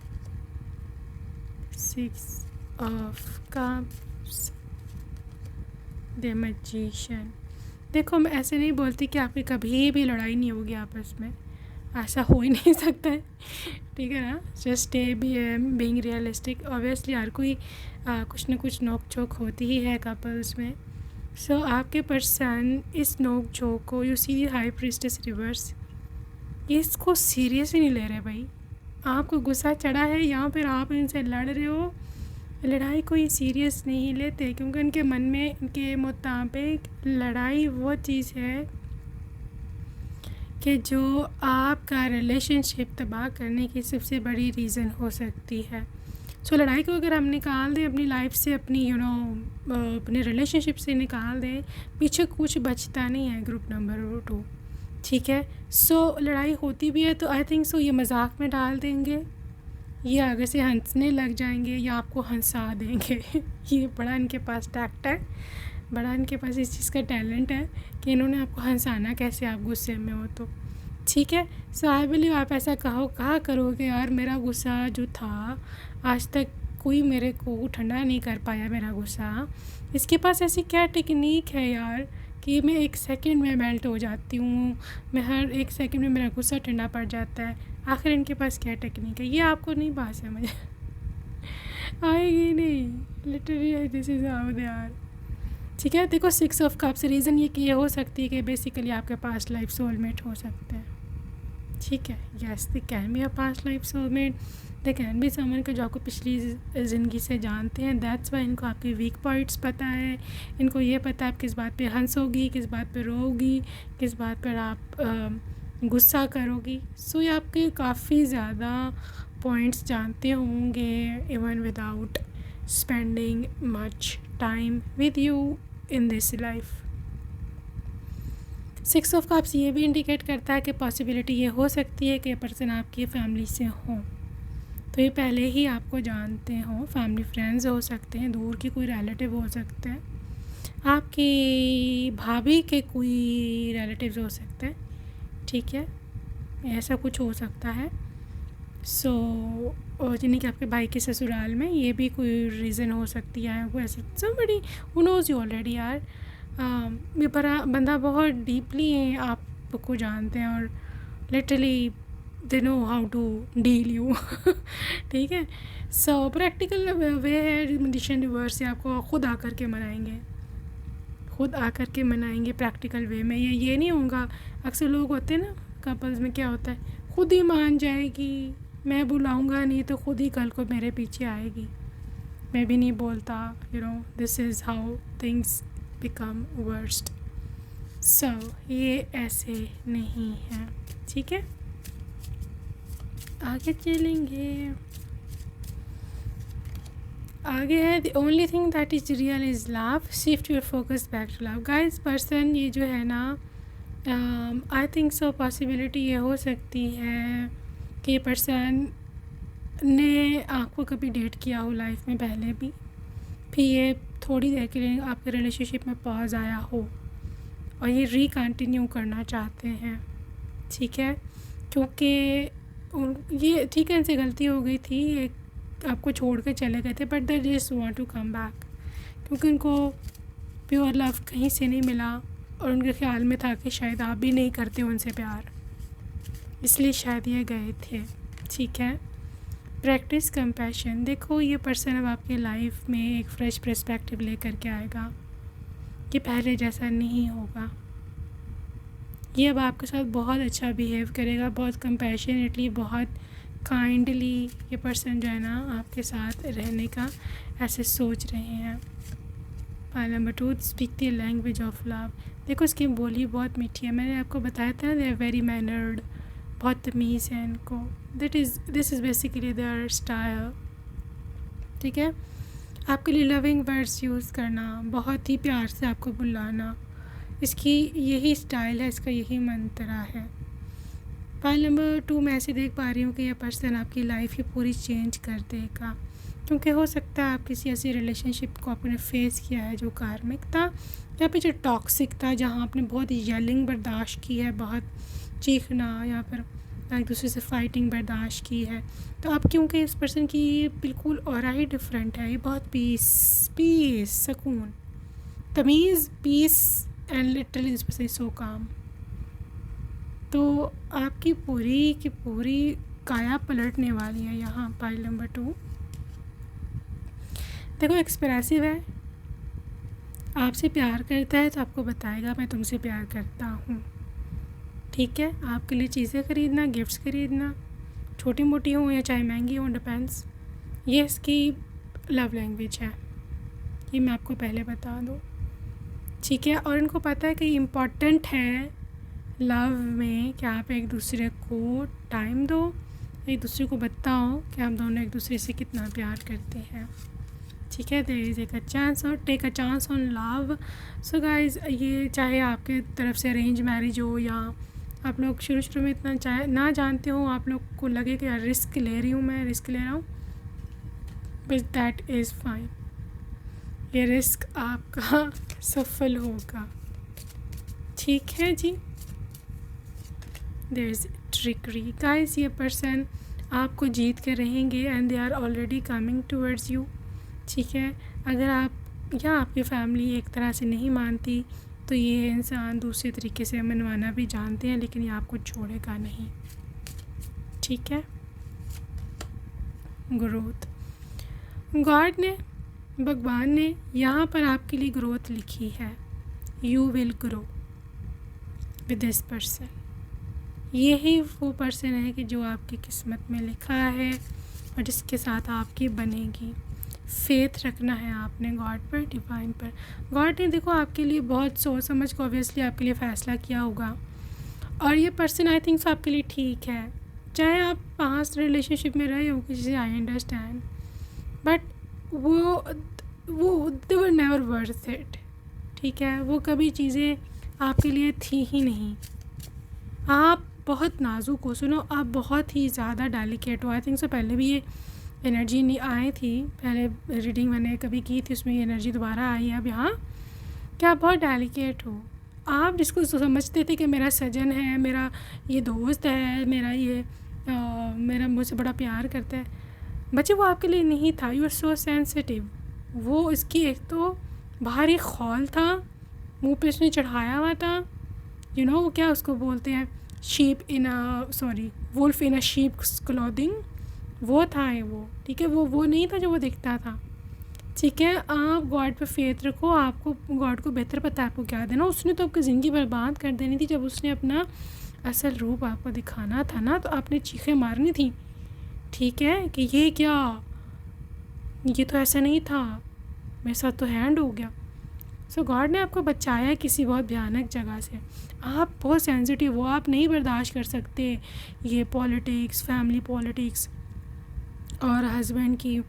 6 of cups, the magician. देखो, मैं ऐसे नहीं बोलती कि आपकी कभी भी लड़ाई नहीं होगी आपस में, ऐसा हो ही नहीं सकता है। ठीक है ना, just stay being realistic. Obviously हर कोई कुछ ना कुछ नोक झोंक होती ही है कपल्स में। सो आपके पर्सन इस नोक झोंक को, you see the high priestess reverse, इसको सीरियस ही नहीं ले रहे भाई। आपको गुस्सा चढ़ा है या फिर आप इनसे लड़ रहे हो, लड़ाई कोई सीरियस नहीं लेते, क्योंकि उनके मन में इनके मुताबिक लड़ाई वो चीज़ है कि जो आपका रिलेशनशिप तबाह करने की सबसे बड़ी रीज़न हो सकती है। सो लड़ाई को अगर हम निकाल दें अपनी लाइफ से, अपनी अपने रिलेशनशिप से निकाल दें, पीछे कुछ बचता नहीं है। Group number 2। ठीक है, सो लड़ाई होती भी है तो आई थिंक सो ये मजाक में डाल देंगे, ये आगे से हंसने लग जाएंगे या आपको हंसा देंगे। ये बड़ा इनके पास टैक्ट है, बड़ा इनके पास इस चीज़ का टैलेंट है कि इन्होंने आपको हंसाना कैसे आप गुस्से में हो तो। ठीक है, सो आई बिलीव आप ऐसा कहा करोगे, यार मेरा गुस्सा जो था आज तक कोई मेरे को ठंडा नहीं कर पाया मेरा गुस्सा, इसके पास ऐसी क्या टेक्निक है यार कि मैं 1 सेकंड में मेल्ट हो जाती हूँ, मैं हर 1 सेकंड में मेरा गुस्सा ठंडा पड़ जाता है। आखिर इनके पास क्या टेक्निक है, ये आपको नहीं बात समझ आएगी नहीं। Literally this is how they are. ठीक है, देखो 6 ऑफ कप्स, रीज़न ये हो सकती है कि बेसिकली आपके पास लाइफ सोलमेट हो सकते हैं। ठीक है, yes they can be a past life soulmate, they can be someone के जो आपको पिछली ज़िंदगी से जानते हैं। दैट्स वाई इनको आपके वीक पॉइंट्स पता है, इनको ये पता है आप किस बात पे हंसोगी, किस बात पे रोगी, किस बात पर आप गुस्सा करोगी। सो ये आपके काफ़ी ज़्यादा पॉइंट्स जानते होंगे, even without spending much time with you in this life. 6 of cups ये भी इंडिकेट करता है कि पॉसिबिलिटी ये हो सकती है कि पर्सन आपकी फैमिली से हो, तो ये पहले ही आपको जानते हो। फैमिली फ्रेंड्स हो सकते हैं, दूर के कोई रिलेटिव हो सकते हैं, आपकी भाभी के कोई रिलेटिव्स हो सकते हैं। ठीक है, ऐसा कुछ हो सकता है। सो यानी कि आपके भाई के ससुराल में, ये भी कोई रीज़न हो सकती है। वो ऐसे somebody who knows you already यार, ये बंदा बहुत डीपली आपको जानते हैं और literally they know how to deal you ठीक है। सो प्रैक्टिकल वे है मेडिटेशन रिवर्स से आपको खुद आकर के मनाएंगे, खुद आकर के मनाएंगे प्रैक्टिकल वे में। ये नहीं होगा, अक्सर लोग होते हैं ना कपल्स में, क्या होता है खुद ही मान जाएगी, मैं बुलाऊंगा नहीं तो खुद ही कल को मेरे पीछे आएगी, मैं भी नहीं बोलता, you know this is how things become worst. So ये ऐसे नहीं है, ठीक है। आगे चलेंगे, आगे है the only thing that is real is love, shift your focus back to love. Guys person ये जो है ना, आई थिंक सो पॉसिबिलिटी ये हो सकती है कि पर्सन ने आपको कभी डेट किया हो लाइफ में पहले भी, फिर ये थोड़ी देर के लिए आपके रिलेशनशिप में पॉज आया हो और ये रिकंटिन्यू करना चाहते हैं, ठीक है। क्योंकि ये ठीक है, इनसे गलती हो गई थी, एक आपको छोड़ कर चले गए थे, but they just want to come back, क्योंकि उनको प्योर लव कहीं से नहीं मिला और उनके ख्याल में था कि शायद आप भी नहीं करते उनसे प्यार, इसलिए शायद ये गए थे, ठीक है। प्रैक्टिस कंपैशन, देखो ये पर्सन अब आपकी लाइफ में एक फ़्रेश पर्सपेक्टिव लेकर के आएगा, ये पहले जैसा नहीं होगा, ये अब आपके साथ बहुत अच्छा बिहेव करेगा, बहुत कंपैशनेटली, बहुत काइंडली ये पर्सन जो है ना आपके साथ रहने का ऐसे सोच रहे हैं। Pile number 2, speak the language of love. देखो इसकी बोली बहुत मीठी है, मैंने आपको बताया था ना, दे आर वेरी मैनर्ड, बहुत तमीज़ है इनको, this is basically there style, ठीक है। आपके लिए लविंग वर्ड्स यूज़ करना, बहुत ही प्यार से आपको बुलाना, इसकी यही स्टाइल है, इसका यही मंत्रा है। पाइल नंबर 2 मैं ऐसे देख पा रही हूँ कि यह पर्सन आपकी लाइफ ही पूरी चेंज कर देगा, क्योंकि हो सकता है आप किसी ऐसी रिलेशनशिप को आपने फेस किया है जो कार्मिक था या फिर जो टॉक्सिक था, जहाँ आपने बहुत येलिंग बर्दाश्त की है, बहुत चीखना या फिर एक दूसरे से फाइटिंग बर्दाश्त की है। तो अब क्योंकि इस पर्सन की बिल्कुल ऑरा ही डिफरेंट है, ये बहुत पीस सुकून, तमीज़, peace and literally this person is so calm. तो आपकी पूरी की पूरी काया पलटने वाली है यहाँ। पाइल नंबर 2 देखो एक्सप्रेसिव है, आपसे प्यार करता है तो आपको बताएगा मैं तुमसे प्यार करता हूँ, ठीक है। आपके लिए चीज़ें ख़रीदना, गिफ्ट्स ख़रीदना, छोटी मोटी हो या चाहे महंगी हो, डिपेंड्स, ये इसकी लव लैंग्वेज है, ये मैं आपको पहले बता दूँ, ठीक है। और इनको पता है कि इम्पॉर्टेंट है लव में कि आप एक दूसरे को टाइम दो, एक दूसरे को बताओ कि हम दोनों एक दूसरे से कितना प्यार करते हैं, ठीक है। देयर इज़ एक चांस और take a chance on love. So guys, ये चाहे आपके तरफ से अरेंज मैरिज हो या आप लोग शुरू में इतना चाहे ना जानते हो, आप लोग को लगे कि यार रिस्क ले रही हूँ, मैं रिस्क ले रहा हूँ, बट दैट इज़ फाइन, ये रिस्क आपका सफल होगा, ठीक है जी। देयर इज़ ट्रिकरी गाइज, ये पर्सन आपको जीत के रहेंगे and they are already coming towards you, ठीक है। अगर आप या आपकी फैमिली एक तरह से नहीं मानती तो ये इंसान दूसरे तरीके से मनवाना भी जानते हैं, लेकिन ये आपको छोड़ेगा नहीं, ठीक है। ग्रोथ, गॉड ने, भगवान ने यहाँ पर आपके लिए ग्रोथ लिखी है, you will grow with this person. यही वो पर्सन है कि जो आपकी किस्मत में लिखा है और जिसके साथ आपकी बनेगी। फेथ रखना है आपने गॉड पर, डिवाइन पर। गॉड ने देखो आपके लिए बहुत सोच समझ के ऑब्वियसली आपके लिए फ़ैसला किया होगा, और ये पर्सन आई थिंक आपके लिए ठीक है, चाहे आप पास्ट रिलेशनशिप में रहे हो किसी से, आई अंडरस्टैंड, बट वो दे वर नेवर वर्थ इट, ठीक है। वो कभी चीज़ें आपके लिए थी ही नहीं। आप बहुत नाजुक हो, सुनो, आप बहुत ही ज़्यादा डेलिकेट हो। आई थिंक सो पहले भी ये एनर्जी नहीं आई थी, पहले रीडिंग मैंने कभी की थी, उसमें ये एनर्जी दोबारा आई है अब यहाँ, कि आप बहुत डेलिकेट हो। आप जिसको समझते थे कि मेरा सजन है, मेरा ये दोस्त है, मेरा ये मेरा मुझसे बड़ा प्यार करता है। बच्चे वो आपके लिए नहीं था, यू आर सो सेंसिटिव। वो इसकी एक तो बाहर एक खौल था, मुंह पे उसने चढ़ाया हुआ था, वो क्या उसको बोलते हैं, sheep in a sorry wolf in a sheep clothing, वो था है वो, ठीक है। वो नहीं था जो वो दिखता था, ठीक है। आप गॉड पे फेथ रखो, आपको गॉड को बेहतर पता है आपको क्या देना। उसने तो आपकी ज़िंदगी बर्बाद कर देनी थी। जब उसने अपना असल रूप आपको दिखाना था ना, तो आपने चीखें मारनी थी, ठीक है, कि ये क्या, ये तो ऐसा नहीं था, मेरे साथ तो हैंड हो गया। सो गॉड ने आपको बचाया किसी बहुत भयानक जगह से। आप बहुत सेंसिटिव हो, आप नहीं बर्दाश्त कर सकते ये पॉलिटिक्स, फैमिली पॉलिटिक्स और हस्बैंड की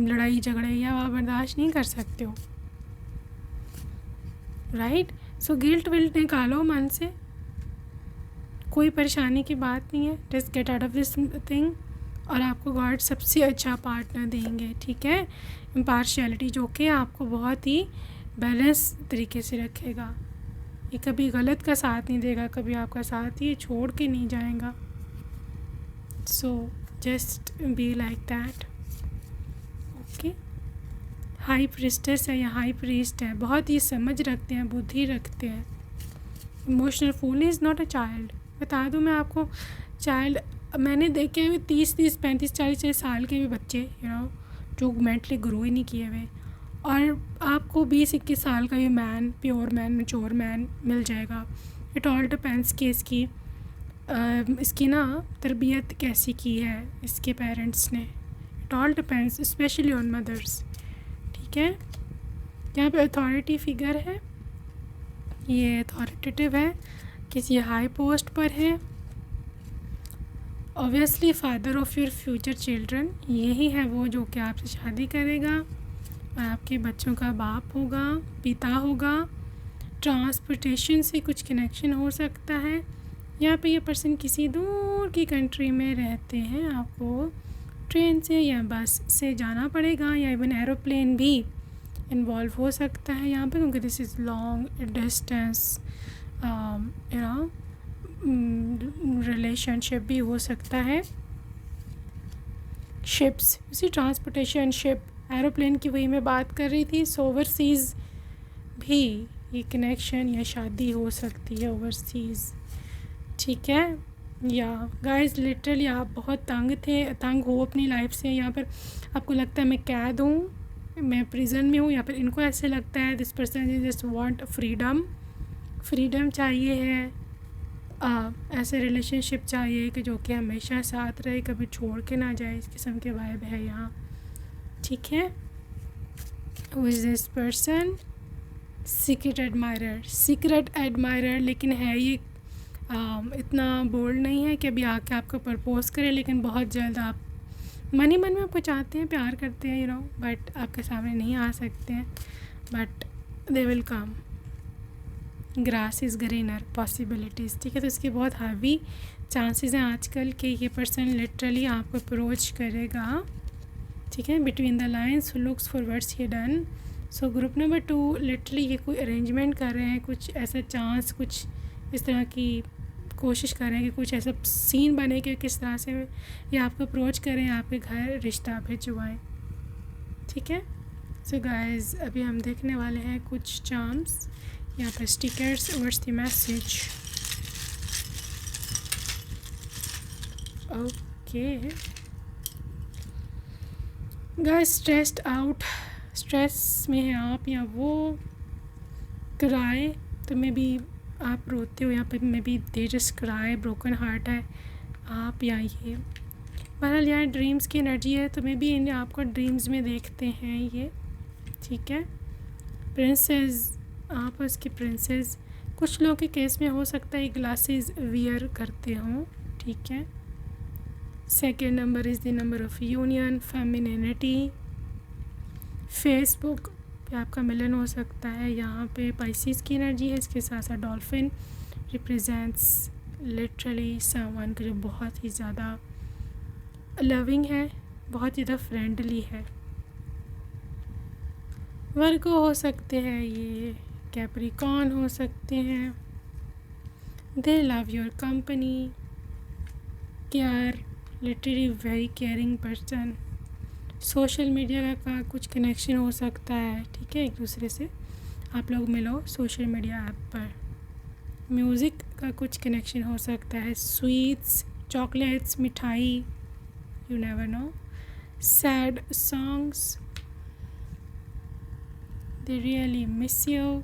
लड़ाई झगड़े, या आप बर्दाश्त नहीं कर सकते हो, राइट। सो गिल्ट विल्ट निकालो मन से, कोई परेशानी की बात नहीं है, just get out of this thing. और आपको गॉड सबसे अच्छा पार्टनर देंगे, ठीक है, इम्पार्शियलिटी, जो कि आपको बहुत ही बैलेंस तरीके से रखेगा। ये कभी गलत का साथ नहीं देगा, कभी आपका साथ ये छोड़ के नहीं जाएगा। So just be like that, okay. High priestess है या हाई प्रीस्ट है, बहुत ही समझ रखते हैं, बुद्धि रखते हैं, emotional fool is not a child. बता दूँ मैं आपको, चाइल्ड मैंने देखे हुए 30-30, 35, 40 साल के भी बच्चे जो मेंटली ग्रो ही नहीं किए हुए, और आपको 20-21 साल का भी man, pure man, mature man मिल जाएगा। इट ऑल डिपेंड्स कि इसकी ना तरबियत कैसी की है इसके पेरेंट्स ने। It all depends specially on mothers, ठीक है। यहाँ पे अथॉरिटी फिगर है, ये अथॉरिटेटिव है, किसी हाई पोस्ट पर है, obviously father of your future children, यही है वो जो कि आपसे शादी करेगा और आपके बच्चों का बाप होगा, पिता होगा। ट्रांसपोर्टेशन से कुछ कनेक्शन हो सकता है, यहाँ पे ये पर्सन किसी दूर की कंट्री में रहते हैं, आपको ट्रेन से या बस से जाना पड़ेगा, या इवन एरोप्लेन भी इन्वॉल्व हो सकता है यहाँ पे, क्योंकि this is long distance relationship भी हो सकता है। शिप्स, उसी ट्रांसपोर्टेशन, शिप, एरोप्लेन की वही मैं बात कर रही थी। सो ओवरसीज़ भी ये कनेक्शन या शादी हो सकती है ओवरसीज़, ठीक है। या गाइस लिटरली आप बहुत तंग हो अपनी लाइफ से। यहाँ पर आपको लगता है मैं कैद हूँ, मैं प्रिजन में हूँ, या फिर इनको ऐसे लगता है this person is just want freedom चाहिए है, ऐसे रिलेशनशिप चाहिए कि जो कि हमेशा साथ रहे, कभी छोड़ के ना जाए, इस किस्म के वाइब है यहाँ, ठीक है। Who is this person? Secret admirer, लेकिन है ये इतना बोल्ड नहीं है कि अभी आके आपको प्रपोज करे, लेकिन बहुत जल्द आप मन ही मन में आपको चाहते हैं, प्यार करते हैं, बट आपके सामने नहीं आ सकते हैं, but they will come. Grass is greener, possibilities, ठीक है। तो इसके बहुत हावी चांसेस हैं आजकल कि ये पर्सन लिटरली आपको अप्रोच करेगा, ठीक है। Between the lines looks for words hidden. So group number 2 literally ये कोई अरेंजमेंट कर रहे हैं, कुछ ऐसा चांस, कुछ इस तरह की कोशिश करें कि कुछ ऐसा सीन बने कि किस तरह से ये आपको अप्रोच करें, आपके घर रिश्ता भिजवाएं, ठीक है। सो गाइस अभी हम देखने वाले हैं कुछ चार्म्स, यहाँ पर stickers, what's the message. Okay guys, stressed out, stress में है आप, या वो क्राई, तो मे बी आप रोते हो, यहाँ पे may be they just cry, broken heart है आप, या ये बहरहाल यहाँ ड्रीम्स की एनर्जी है, तो मे बी इन्हें आपको ड्रीम्स में देखते हैं ये, ठीक है। प्रिंसेस, आप उसकी प्रिंसेस, कुछ लोगों के केस में हो सकता है ग्लासेस वियर करते हों, ठीक है। Second number is the number of union, femininity. Facebook पे आपका मिलन हो सकता है, यहाँ पे पाइसिस की एनर्जी है, इसके साथ साथ डॉल्फिन रिप्रेजेंट्स लिटरली समवन का जो बहुत ही ज़्यादा लविंग है, बहुत ज़्यादा फ्रेंडली है। वर्गो हो सकते हैं, ये कैप्रिकॉर्न हो सकते हैं, दे love your company, care, literally very caring person. Social media का कुछ कनेक्शन हो सकता है, ठीक है, एक दूसरे से आप लोग मिलो सोशल मीडिया ऐप पर। म्यूज़िक का कुछ कनेक्शन हो सकता है, स्वीट्स, चॉकलेट्स, मिठाई, you never know. Sad songs, they really miss you,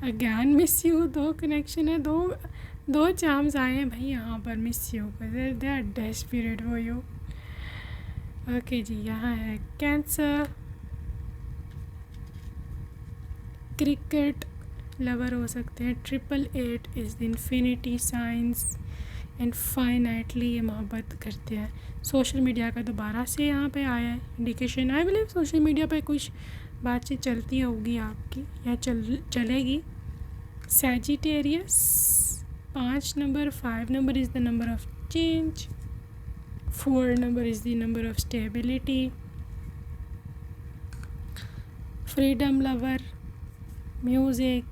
again miss you. दो कनेक्शन है, दो चार्म्स आए हैं भाई यहाँ पर मिस यू का, they are desperate for you. Okay ji, यहाँ है कैंसर, क्रिकेट लवर हो सकते हैं, 888 is the infinity science, infinitely ये मोहब्बत करते हैं। सोशल मीडिया का दोबारा से यहाँ पे आया है indication. I believe social media पे कुछ बातचीत चलती होगी आपकी या चलेगी। Sagittarius, 5 number, 5 number is the number of change, 4 number is the number of stability. Freedom lover, music,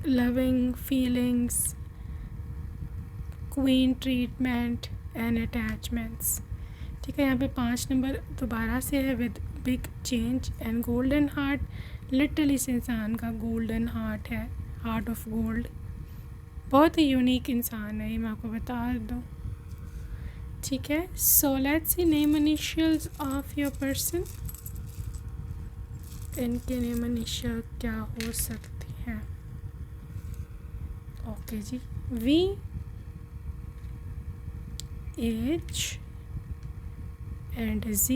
loving feelings, queen treatment and attachments, ठीक है। यहाँ पे 5 नंबर दोबारा से है with big change and golden heart. Literally इस इंसान का गोल्डन हार्ट है, हार्ट ऑफ गोल्ड। बहुत ही यूनिक इंसान है ये, मैं आपको बता दूँ, ठीक है। So let's see name initials of your person. इनके नेम इनिशियल क्या हो सकती हैं? Okay G, V, H and Z,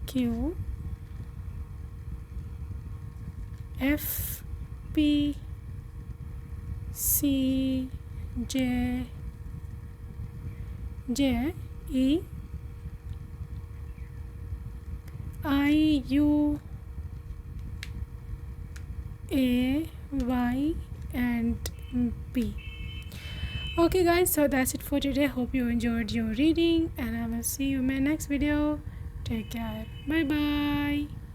Q, F, P, C, J, E, I, U, A, Y and B. Okay guys, so that's it for today. Hope you enjoyed your reading and I will see you in my next video. Take care. Bye bye.